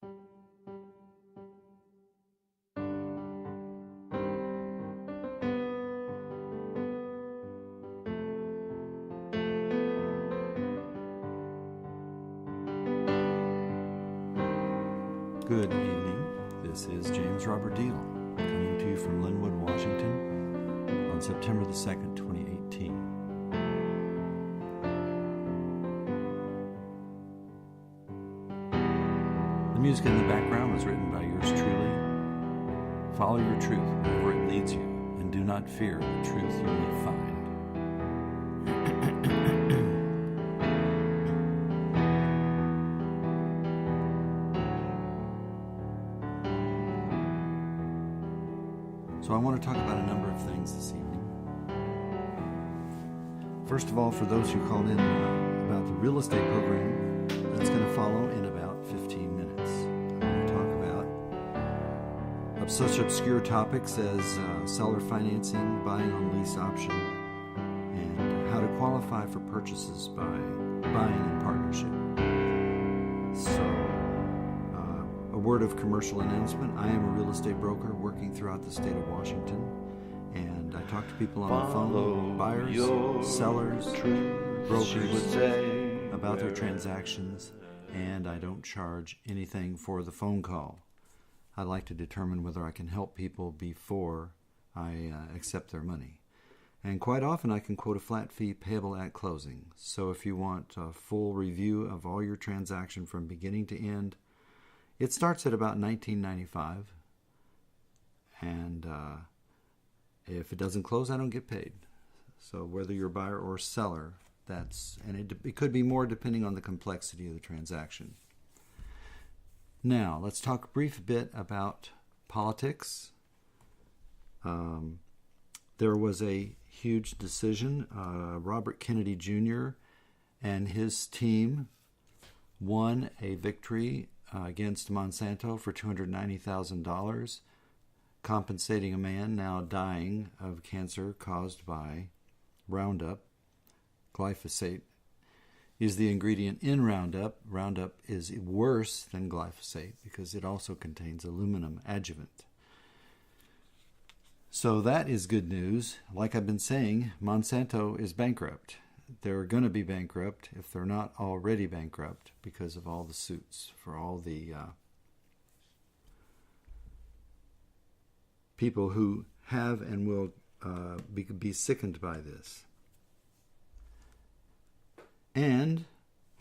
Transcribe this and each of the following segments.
Good evening. This is James Robert Deal, coming to you from Linwood, Washington, on September the 2nd, 2018. The music in the background was written by yours truly. Follow your truth wherever it leads you, and do not fear the truth you may find. So I want to talk about a number of things this evening. First of all, for those who called in about the real estate program, that's going to follow in about 15 minutes. I'm going to talk about such obscure topics as seller financing, buying on lease option, and how to qualify for purchases by buying in partnership. So, a word of commercial announcement. I am a real estate broker working throughout the state of Washington, and I talk to people on the phone, buyers, sellers, brokers, about their transactions, and I don't charge anything for the phone call. I like to determine whether I can help people before I accept their money. And quite often I can quote a flat fee payable at closing. So if you want a full review of all your transaction from beginning to end, it starts at about $19.95, and if it doesn't close, I don't get paid. So whether you're a buyer or seller, it could be more depending on the complexity of the transaction. Now, let's talk a brief bit about politics. There was a huge decision. Robert Kennedy Jr. and his team won a victory against Monsanto for $290,000, compensating a man now dying of cancer caused by Roundup. Glyphosate is the ingredient in Roundup. Roundup is worse than glyphosate because it also contains aluminum adjuvant. So that is good news. Like I've been saying, Monsanto is bankrupt. They're going to be bankrupt if they're not already bankrupt because of all the suits for all the people who have and will be sickened by this. And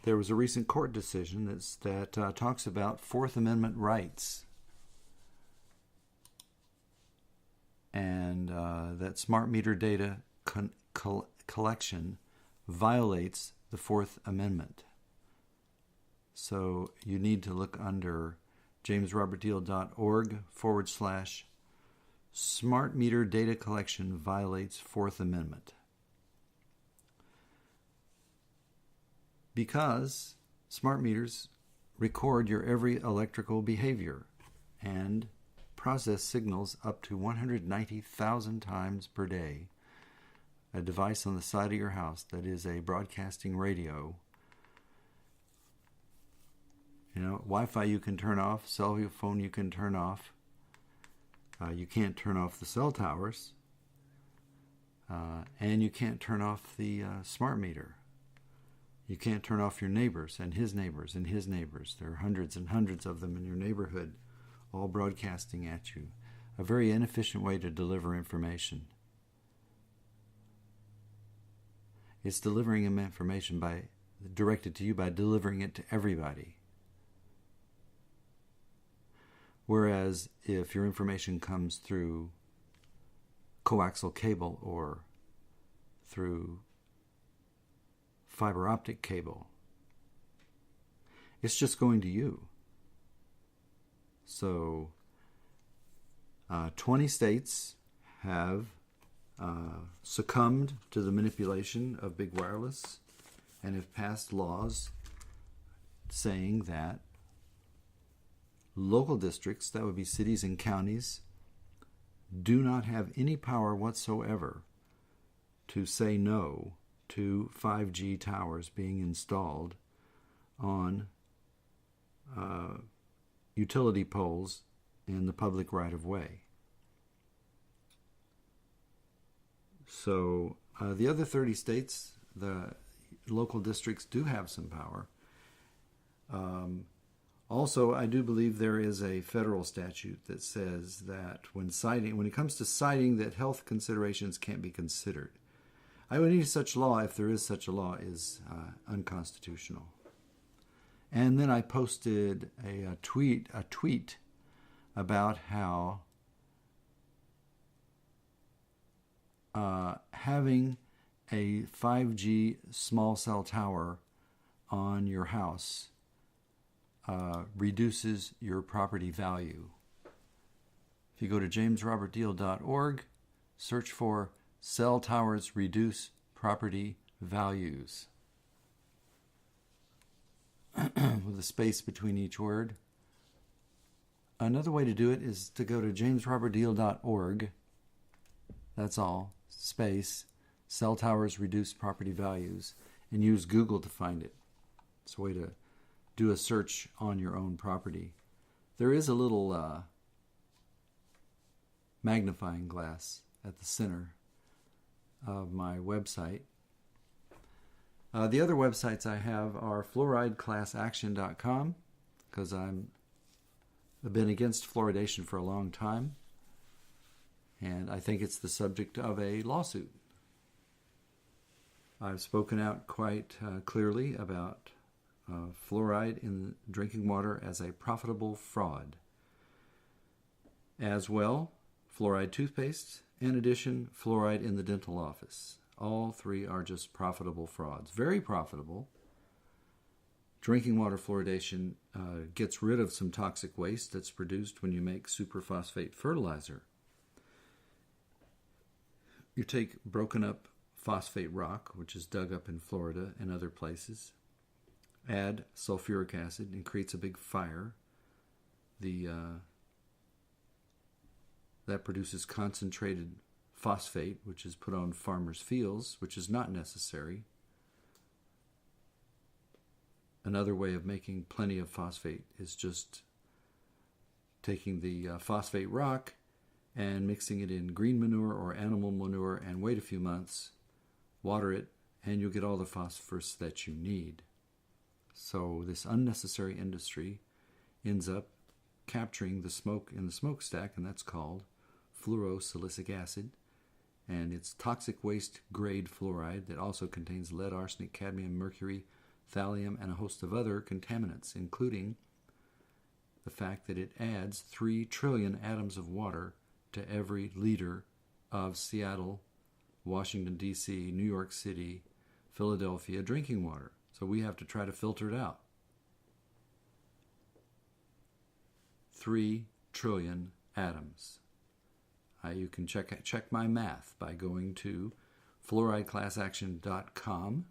there was a recent court decision that talks about Fourth Amendment rights, and that smart meter data collection violates the Fourth Amendment. So you need to look under jamesrobertdeal.org/smart meter data collection violates Fourth Amendment. Because smart meters record your every electrical behavior and process signals up to 190,000 times per day. A device on the side of your house that is a broadcasting radio. Wi-Fi you can turn off, cell phone you can turn off. You can't turn off the cell towers. And you can't turn off the smart meter. You can't turn off your neighbors and his neighbors and his neighbors. There are hundreds and hundreds of them in your neighborhood, all broadcasting at you. A very inefficient way to deliver information. It's delivering information directed to you by delivering it to everybody. Whereas if your information comes through coaxial cable or through fiber optic cable, it's just going to you. So 20 states have succumbed to the manipulation of big wireless and have passed laws saying that local districts, that would be cities and counties, do not have any power whatsoever to say no to 5G towers being installed on utility poles in the public right-of-way. So the other 30 states, the local districts do have some power. Also, I do believe there is a federal statute that says that when it comes to citing, that health considerations can't be considered. Any such law, if there is such a law, is unconstitutional. And then I posted a tweet about how having a 5G small cell tower on your house reduces your property value. If you go to jamesrobertdeal.org, search for cell towers reduce property values with a space between each word. Another way to do it is to go to jamesrobertdeal.org. That's all. Space. Cell towers reduce property values. And use Google to find it. It's a way to do a search on your own property. There is a little magnifying glass at the center of my website. The other websites I have are fluorideclassaction.com, because I've been against fluoridation for a long time, and I think it's the subject of a lawsuit. I've spoken out quite clearly about fluoride in drinking water as a profitable fraud. As well, fluoride toothpaste, in addition, fluoride in the dental office. All three are just profitable frauds. Very profitable. Drinking water fluoridation gets rid of some toxic waste that's produced when you make superphosphate fertilizer. You take broken up phosphate rock, which is dug up in Florida and other places, add sulfuric acid, and creates a big fire. That produces concentrated phosphate, which is put on farmers' fields, which is not necessary. Another way of making plenty of phosphate is just taking the phosphate rock and mixing it in green manure or animal manure and wait a few months, water it, and you'll get all the phosphorus that you need. So this unnecessary industry ends up capturing the smoke in the smokestack, and that's called fluorosilicic acid. And it's toxic waste grade fluoride that also contains lead, arsenic, cadmium, mercury, thallium, and a host of other contaminants, including the fact that it adds 3 trillion atoms of water to every liter of Seattle, Washington, D.C., New York City, Philadelphia drinking water. So we have to try to filter it out. 3 trillion atoms. You can check my math by going to fluorideclassaction.com,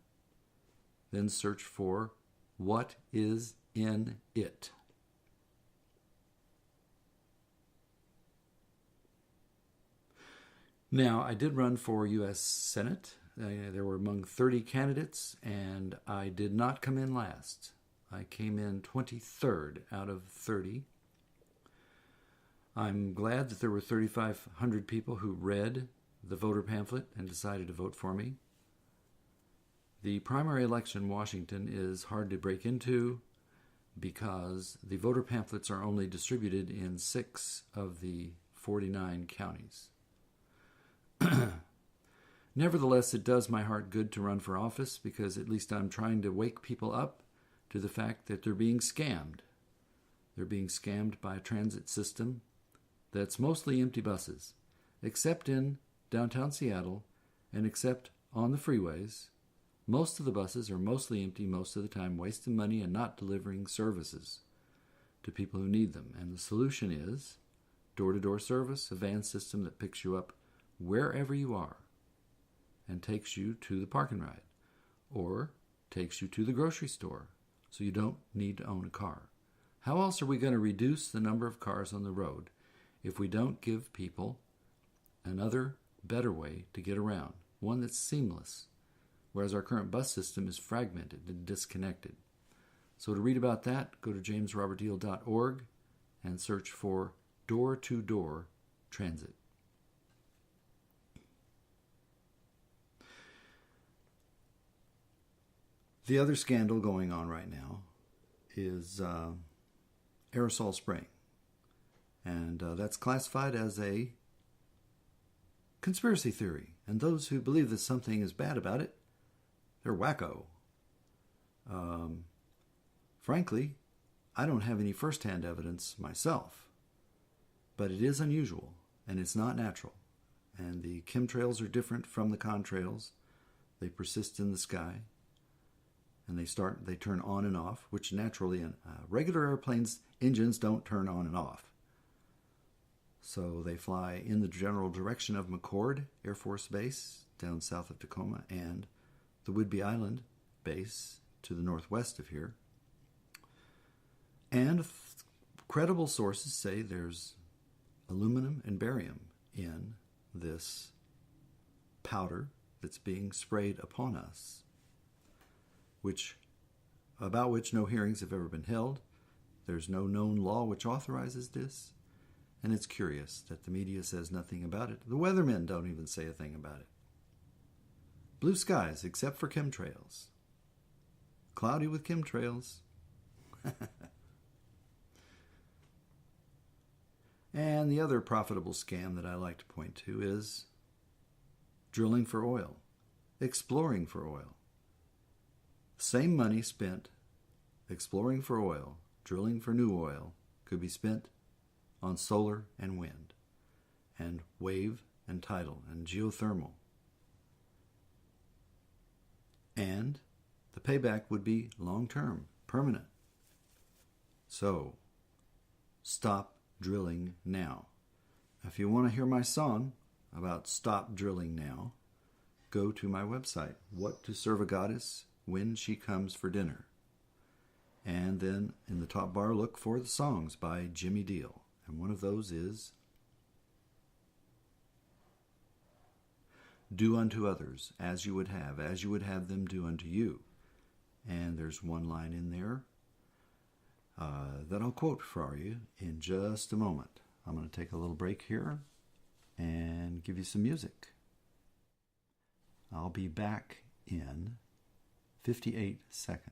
then search for what is in it. Now, I did run for U.S. Senate. There were among 30 candidates, and I did not come in last. I came in 23rd out of 30. I'm glad that there were 3,500 people who read the voter pamphlet and decided to vote for me. The primary election in Washington is hard to break into because the voter pamphlets are only distributed in 6 of the 49 counties. Nevertheless, it does my heart good to run for office because at least I'm trying to wake people up to the fact that they're being scammed. They're being scammed by a transit system that's mostly empty buses, except in downtown Seattle and except on the freeways. Most of the buses are mostly empty most of the time, wasting money and not delivering services to people who need them. And the solution is door-to-door service, a van system that picks you up wherever you are and takes you to the park and ride or takes you to the grocery store so you don't need to own a car. How else are we going to reduce the number of cars on the road if we don't give people another better way to get around, one that's seamless, whereas our current bus system is fragmented and disconnected? So to read about that, go to jamesrobertdeal.org, and search for door-to-door transit. The other scandal going on right now is aerosol spraying. And that's classified as a conspiracy theory. And those who believe that something is bad about it, they're wacko. Frankly, I don't have any first-hand evidence myself. But it is unusual, and it's not natural. And the chemtrails are different from the contrails. They persist in the sky. And they turn on and off, which naturally in regular airplanes' engines don't turn on and off. So they fly in the general direction of McChord Air Force Base down south of Tacoma and the Whidbey Island base to the northwest of here. And credible sources say there's aluminum and barium in this powder that's being sprayed upon us, about which no hearings have ever been held. There's no known law which authorizes this. And it's curious that the media says nothing about it. The weathermen don't even say a thing about it. Blue skies, except for chemtrails. Cloudy with chemtrails. And the other profitable scam that I like to point to is drilling for oil, exploring for oil. Same money spent exploring for oil, drilling for new oil, could be spent on solar and wind, and wave and tidal and geothermal. And the payback would be long-term, permanent. So, stop drilling now. If you want to hear my song about stop drilling now, go to my website, What to Serve a Goddess When She Comes for Dinner. And then in the top bar, look for the songs by Jimmy Deal. And one of those is Do unto others as you would have them do unto you. And there's one line in there that I'll quote for you in just a moment. I'm going to take a little break here and give you some music. I'll be back in 58 seconds.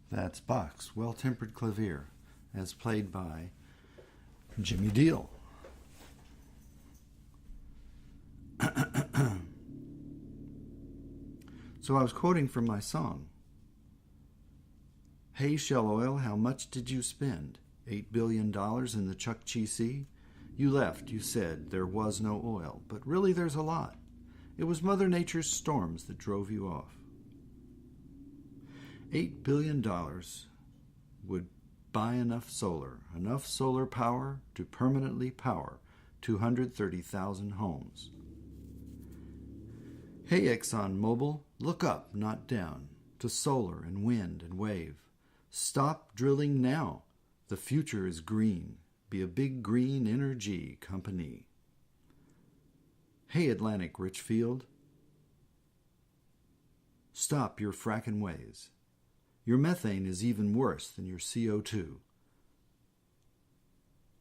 That's Bach's Well-Tempered Clavier, as played by Jimmy Deal. So I was quoting from my song. Hey, Shell Oil, how much did you spend? $8 billion in the Chukchi Sea? You left, you said there was no oil, but really there's a lot. It was Mother Nature's storms that drove you off. $8 billion would buy enough solar power to permanently power 230,000 homes. Hey, ExxonMobil, look up, not down, to solar and wind and wave. Stop drilling now. The future is green. Be a big green energy company. Hey, Atlantic Richfield, stop your fracking ways. Your methane is even worse than your CO2.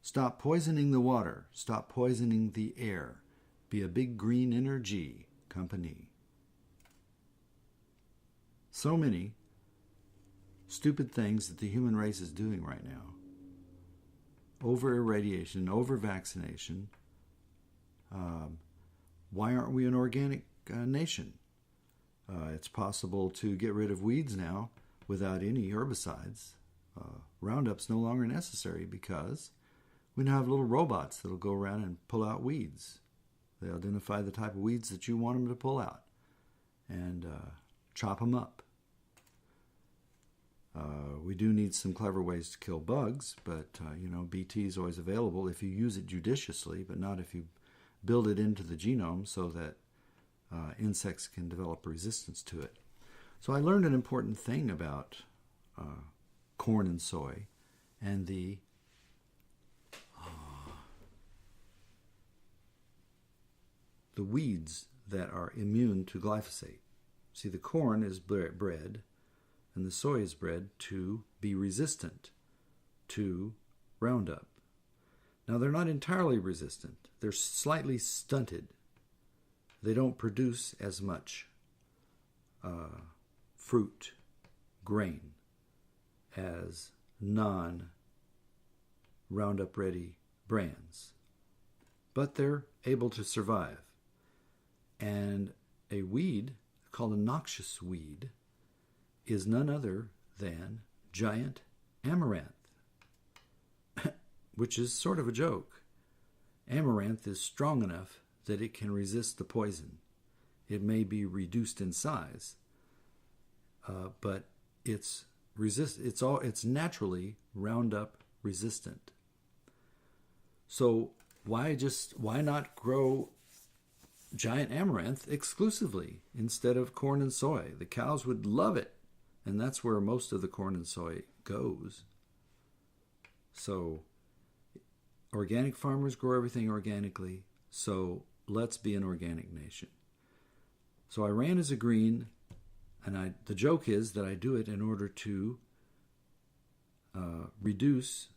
Stop poisoning the water. Stop poisoning the air. Be a big green energy company. So many stupid things that the human race is doing right now. over-irradiation, over-vaccination, why aren't we an organic nation? It's possible to get rid of weeds now without any herbicides. Roundup's no longer necessary because we now have little robots that'll go around and pull out weeds. They identify the type of weeds that you want them to pull out and chop them up. We do need some clever ways to kill bugs, but BT is always available if you use it judiciously, but not if you build it into the genome so that insects can develop resistance to it. So I learned an important thing about corn and soy and the weeds that are immune to glyphosate. See, the corn is bred and the soy is bred to be resistant to Roundup. Now, they're not entirely resistant. They're slightly stunted. They don't produce as much fruit, grain, as non-Roundup Ready brands. But they're able to survive. And a weed called a noxious weed is none other than giant amaranth, which is sort of a joke. Amaranth is strong enough that it can resist the poison. It may be reduced in size, but it's naturally Roundup resistant. So why not grow giant amaranth exclusively instead of corn and soy? The cows would love it, and that's where most of the corn and soy goes. So organic farmers grow everything organically, so let's be an organic nation. So I ran as a green, and the joke is that I do it in order to reduce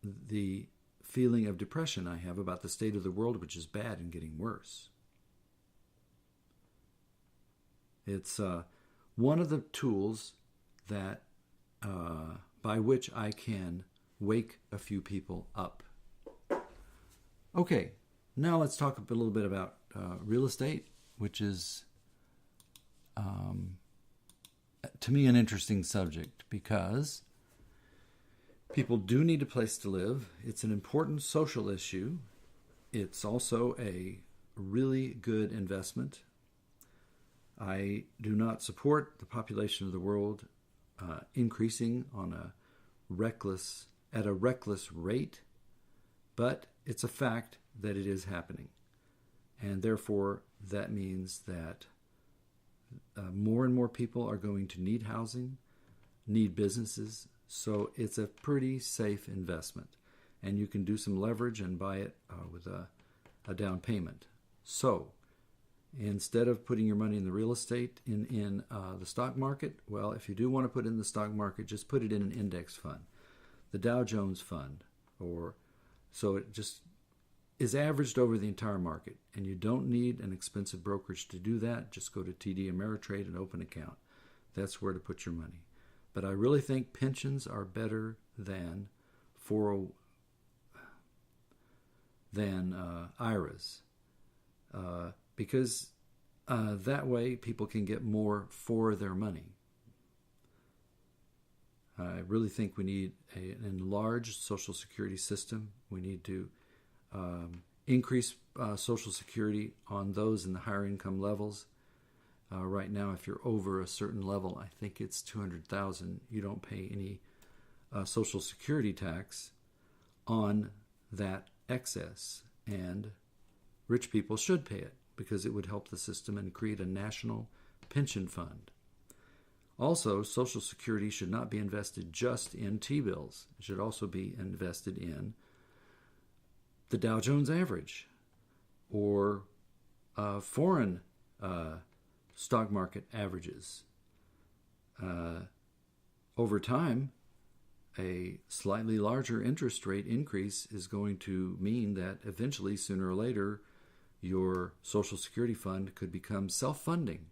the feeling of depression I have about the state of the world, which is bad and getting worse. It's one of the tools that by which I can wake a few people up. Okay, now let's talk a little bit about real estate, which is, to me, an interesting subject because people do need a place to live. It's an important social issue. It's also a really good investment. I do not support the population of the world increasing at a reckless rate, but it's a fact that it is happening. And therefore, that means that more and more people are going to need housing, need businesses, so it's a pretty safe investment. And you can do some leverage and buy it with a down payment. So, instead of putting your money in the real estate in the stock market, well, if you do want to put it in the stock market, just put it in an index fund, the Dow Jones fund, so it just is averaged over the entire market. And you don't need an expensive brokerage to do that. Just go to TD Ameritrade and open an account. That's where to put your money. But I really think pensions are better than IRAs. Because that way people can get more for their money. I really think we need an enlarged Social Security system. We need to increase Social Security on those in the higher income levels. Right now, if you're over a certain level, I think it's $200,000, you don't pay any Social Security tax on that excess. And rich people should pay it because it would help the system and create a national pension fund. Also, Social Security should not be invested just in T-bills. It should also be invested in the Dow Jones average or foreign stock market averages. Over time, a slightly larger interest rate increase is going to mean that eventually, sooner or later, your Social Security fund could become self-funding,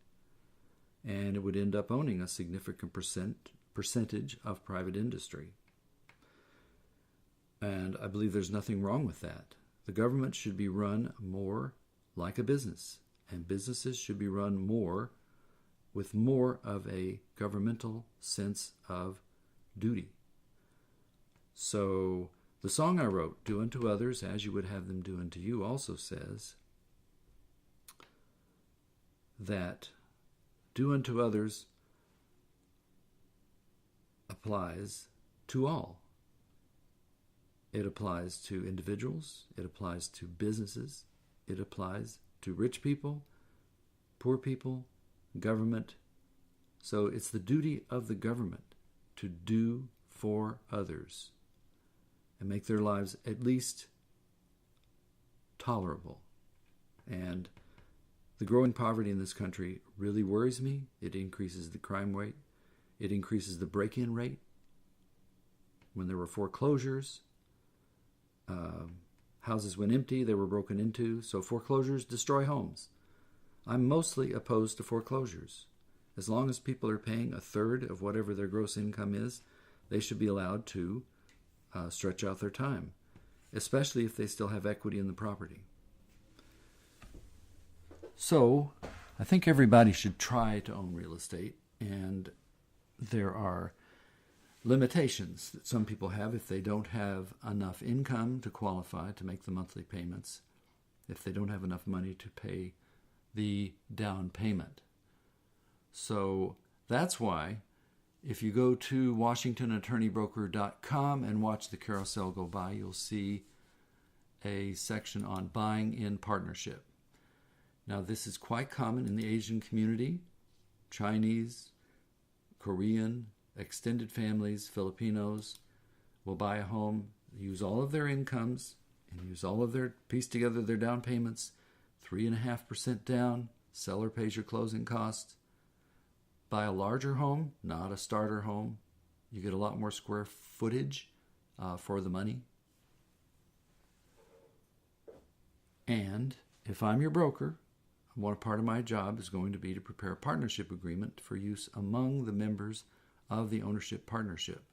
and it would end up owning a significant percentage of private industry. And I believe there's nothing wrong with that. The government should be run more like a business, and businesses should be run more with more of a governmental sense of duty. So the song I wrote, Do Unto Others As You Would Have Them Do Unto You, also says that do unto others applies to all. It applies to individuals, it applies to businesses, it applies to rich people, poor people, government. So it's the duty of the government to do for others and make their lives at least tolerable. And the growing poverty in this country really worries me. It increases the crime rate. It increases the break-in rate. When there were foreclosures, houses went empty, they were broken into. So foreclosures destroy homes. I'm mostly opposed to foreclosures. As long as people are paying a third of whatever their gross income is, they should be allowed to stretch out their time, especially if they still have equity in the property. So I think everybody should try to own real estate, and there are limitations that some people have if they don't have enough income to qualify to make the monthly payments, if they don't have enough money to pay the down payment. So that's why if you go to WashingtonAttorneyBroker.com and watch the carousel go by, you'll see a section on buying in partnership. Now, this is quite common in the Asian community, Chinese, Korean, extended families, Filipinos will buy a home, use all of their incomes, and piece together their down payments, 3.5% down, seller pays your closing costs. Buy a larger home, not a starter home. You get a lot more square footage for the money. And if I'm your broker, one part of my job is going to be to prepare a partnership agreement for use among the members of the ownership partnership.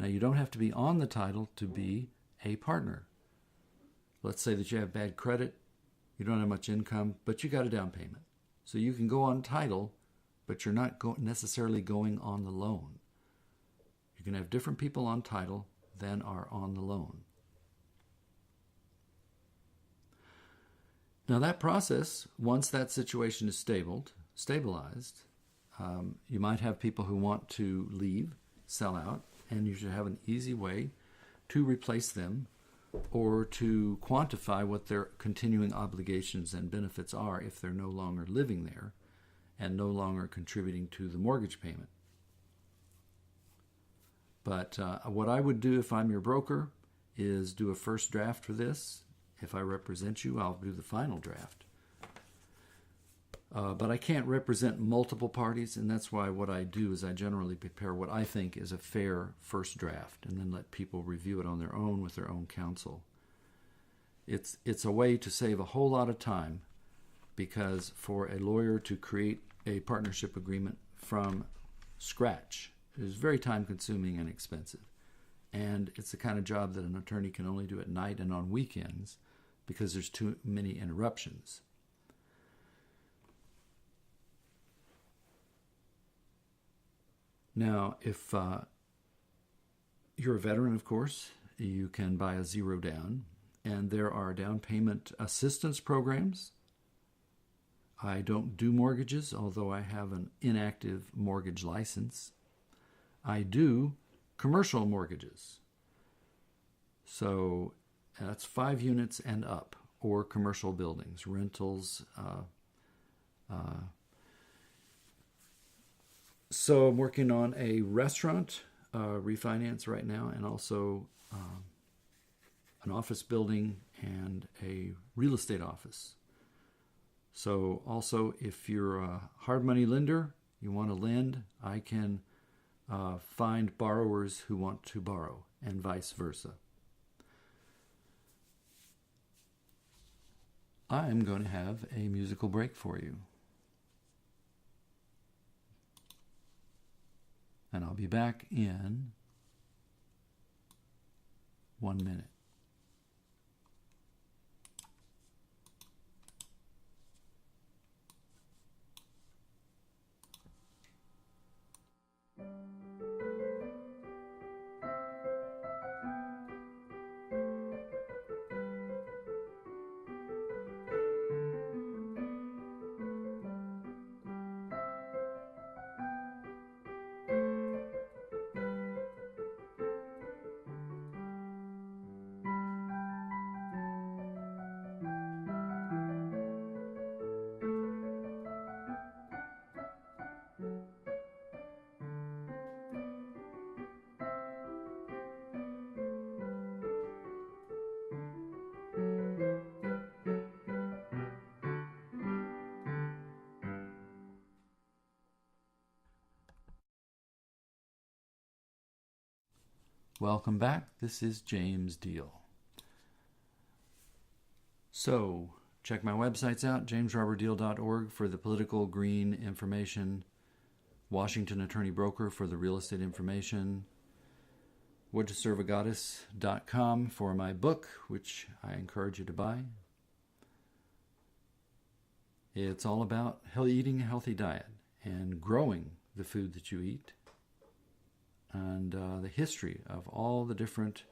Now, you don't have to be on the title to be a partner. Let's say that you have bad credit, you don't have much income, but you got a down payment. So you can go on title, but you're not necessarily going on the loan. You can have different people on title than are on the loan. Now that process, once that situation is stabilized, you might have people who want to leave, sell out, and you should have an easy way to replace them or to quantify what their continuing obligations and benefits are if they're no longer living there and no longer contributing to the mortgage payment. But what I would do if I'm your broker is do a first draft for this. If I represent you, I'll do the final draft. But I can't represent multiple parties, and that's why what I do is I generally prepare what I think is a fair first draft and then let people review it on their own with their own counsel. It's a way to save a whole lot of time, because for a lawyer to create a partnership agreement from scratch is very time-consuming and expensive. And it's the kind of job that an attorney can only do at night and on weekends because there's too many interruptions. Now, if you're a veteran, of course, you can buy a zero down, and there are down payment assistance programs. I don't do mortgages, although I have an inactive mortgage license. I do commercial mortgages. So that's 5 units and up, or commercial buildings, rentals. So I'm working on a restaurant refinance right now, and also an office building and a real estate office. So also, if you're a hard money lender, you want to lend, I can find borrowers who want to borrow, and vice versa. I'm going to have a musical break for you. And I'll be back in 1 minute. Welcome back. This is James Deal. So, check my websites out, jamesrobertdeal.org for the political green information, Washington Attorney Broker for the real estate information, woodtoserveagoddess.com for my book, which I encourage you to buy. It's all about eating a healthy diet and growing the food that you eat, and the history of all the different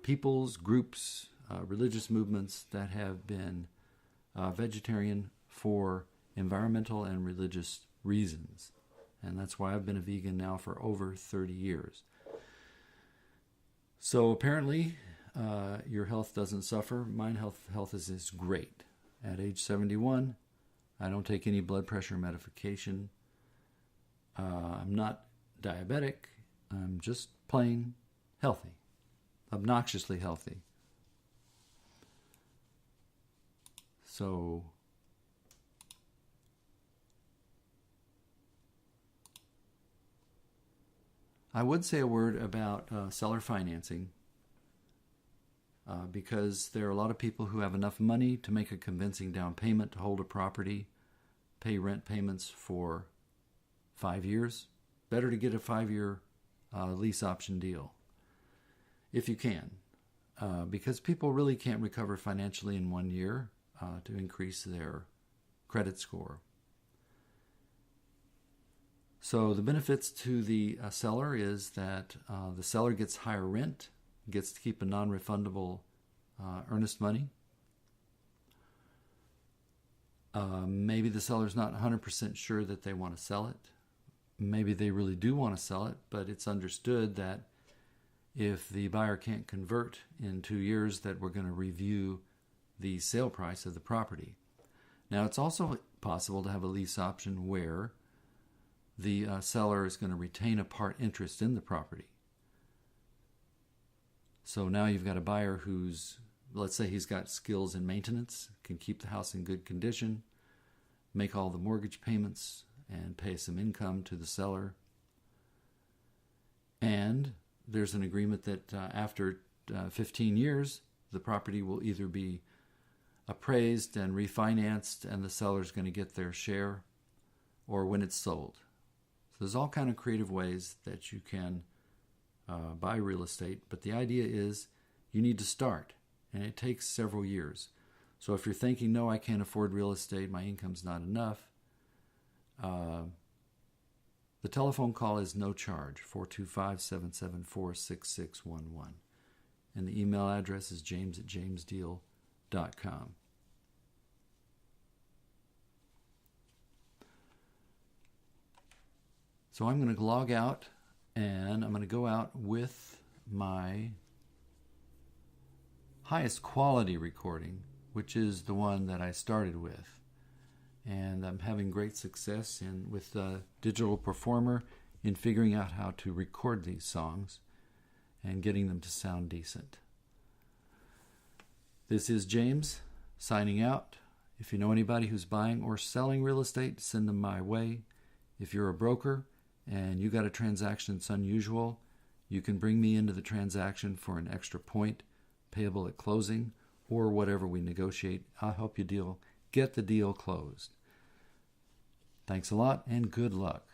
peoples, groups, religious movements that have been vegetarian for environmental and religious reasons. And that's why I've been a vegan now for over 30 years. So apparently, your health doesn't suffer. Mine health is great. At age 71, I don't take any blood pressure medication. I'm not diabetic. I'm just plain healthy, obnoxiously healthy. So, I would say a word about seller financing because there are a lot of people who have enough money to make a convincing down payment to hold a property, pay rent payments for 5 years. Better to get a 5-year lease option deal if you can, because people really can't recover financially in 1 year to increase their credit score. So the benefits to the seller is that the seller gets higher rent, gets to keep a non-refundable earnest money. Maybe the seller's not 100% sure that they want to sell it. Maybe they really do want to sell it, but it's understood that if the buyer can't convert in 2 years, that we're going to review the sale price of the property. Now, it's also possible to have a lease option where the seller is going to retain a part interest in the property. So now you've got a buyer who's, let's say he's got skills in maintenance, can keep the house in good condition, make all the mortgage payments, and pay some income to the seller. And there's an agreement that after 15 years, the property will either be appraised and refinanced and the seller's going to get their share, or when it's sold. So there's all kind of creative ways that you can buy real estate, but the idea is you need to start, and it takes several years. So if you're thinking, no, I can't afford real estate, my income's not enough, the telephone call is no charge, 425-774-6611. And the email address is james@jamesdeal.com. So I'm going to log out, and I'm going to go out with my highest quality recording, which is the one that I started with. And I'm having great success with Digital Performer in figuring out how to record these songs and getting them to sound decent. This is James signing out. If you know anybody who's buying or selling real estate, send them my way. If you're a broker and you got a transaction that's unusual, you can bring me into the transaction for an extra point payable at closing, or whatever we negotiate. I'll help you get the deal closed. Thanks a lot and good luck.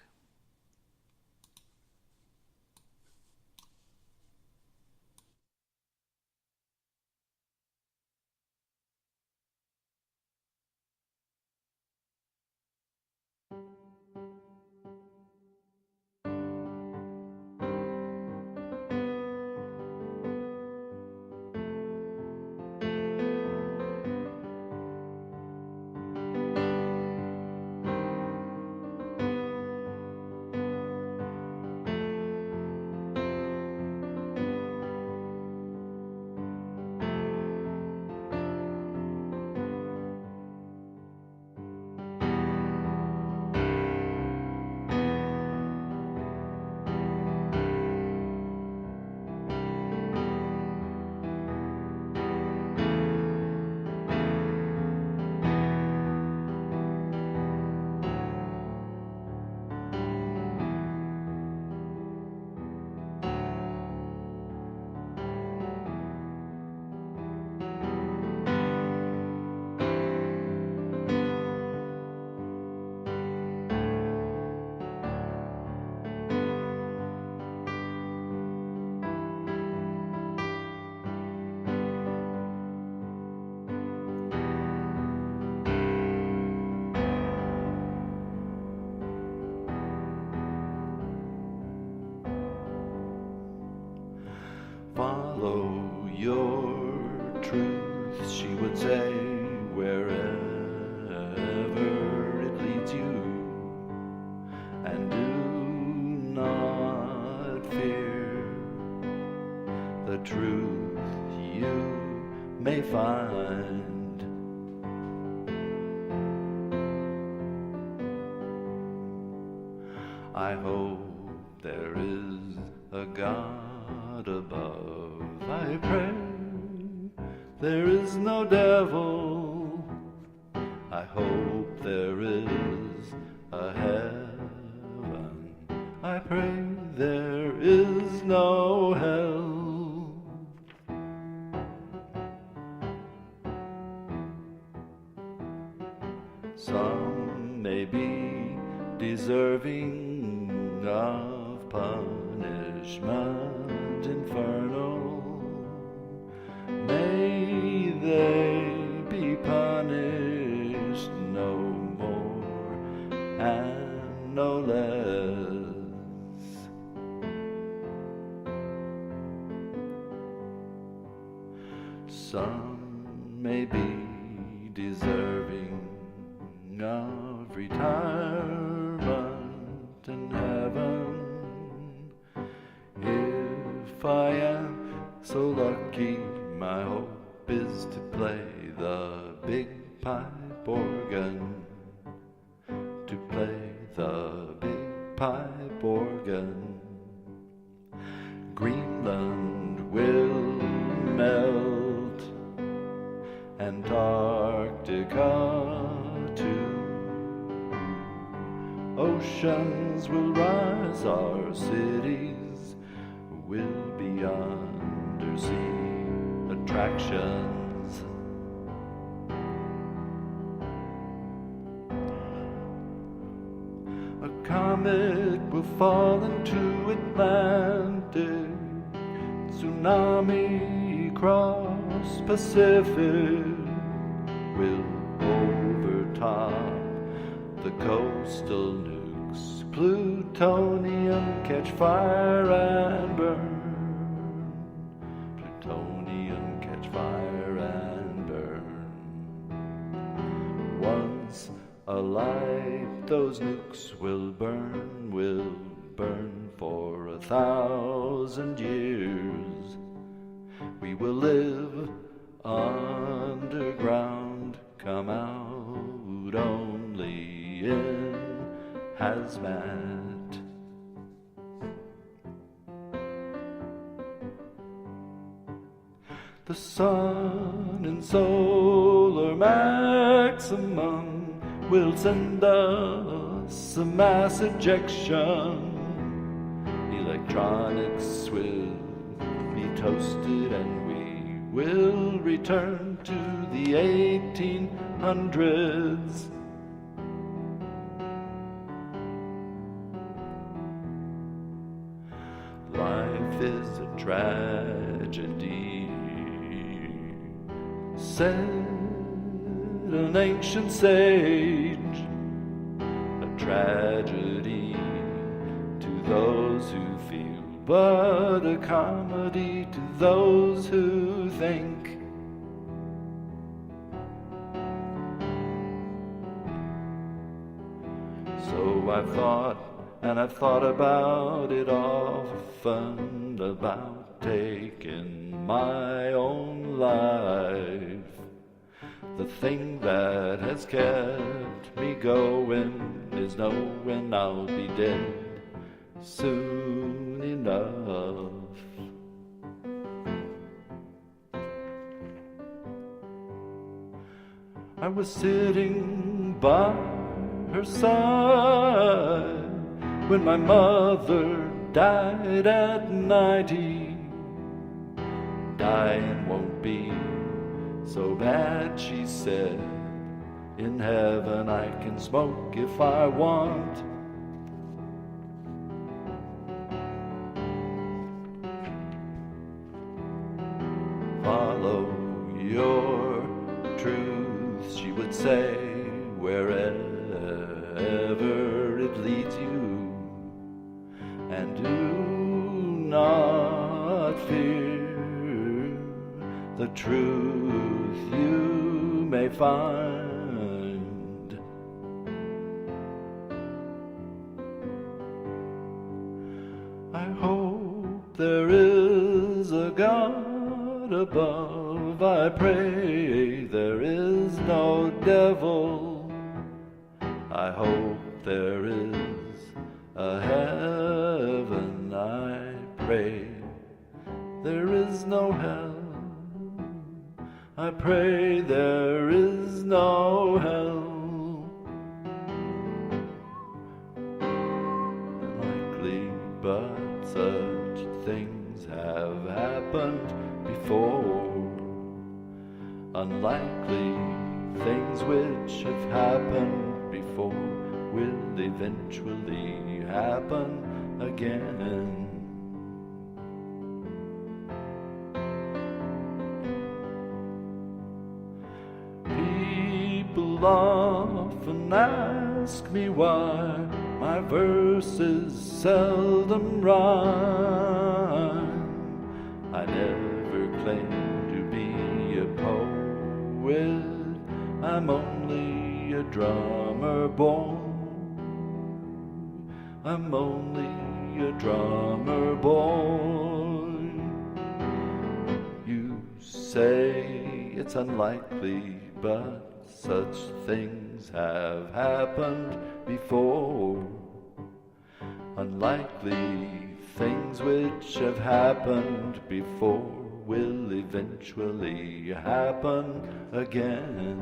your truth, she would say, wherever it leads you. And do not fear the truth you may find. I hope there is a God above. I pray there is no devil. I hope there is a heaven. I pray there is no hell. Some may be deserving of punishment infernal. May they be punished no more and no less. Some may be deserving of retirement in heaven. If I am so lucky, my hope is to play the big pipe organ. To play the big pipe organ. Greenland will melt, Antarctica too. Oceans will rise, our cities will be undersea attractions. A comet will fall into Atlantic, tsunami cross Pacific, will overtop the coastal nukes. Plutonium catch fire and burn. Plutonium catch fire and burn. Once alive, those nukes will burn for 1,000 years. We will live underground, come out only in hazmat. The sun in solar maximum will send us a mass ejection. Electronics will be toasted and we will return to the 1800s. Life is a tragedy, said an ancient sage. A tragedy to those who feel, but a comedy to those who think. So I've thought, and I've thought about it often, about taking my own life. The thing that has kept me going is knowing I'll be dead soon enough. I was sitting by her side when my mother died at 90. Dying won't be so bad, she said. In heaven I can smoke if I want. Follow your truth, she would say, wherever it leads you. And do not fear the truth you may find. I hope there is a God above. I pray there is no devil. I hope there is a heaven. I pray there is no hell. I pray there is no hell. Unlikely, but such things have happened before. Unlikely things which have happened before will eventually happen again. People often ask me why my verses seldom rhyme. I never claim to be a poet. I'm only a drummer boy. I'm only a drummer boy. You say it's unlikely, but such things have happened before. Unlikely things which have happened before will eventually happen again.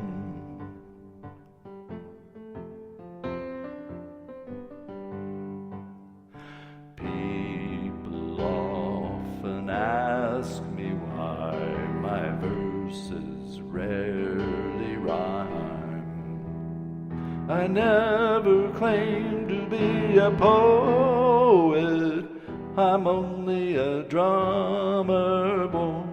People often ask me why my verses rarely rhyme. I never claim to be a poet. I'm only a drummer boy.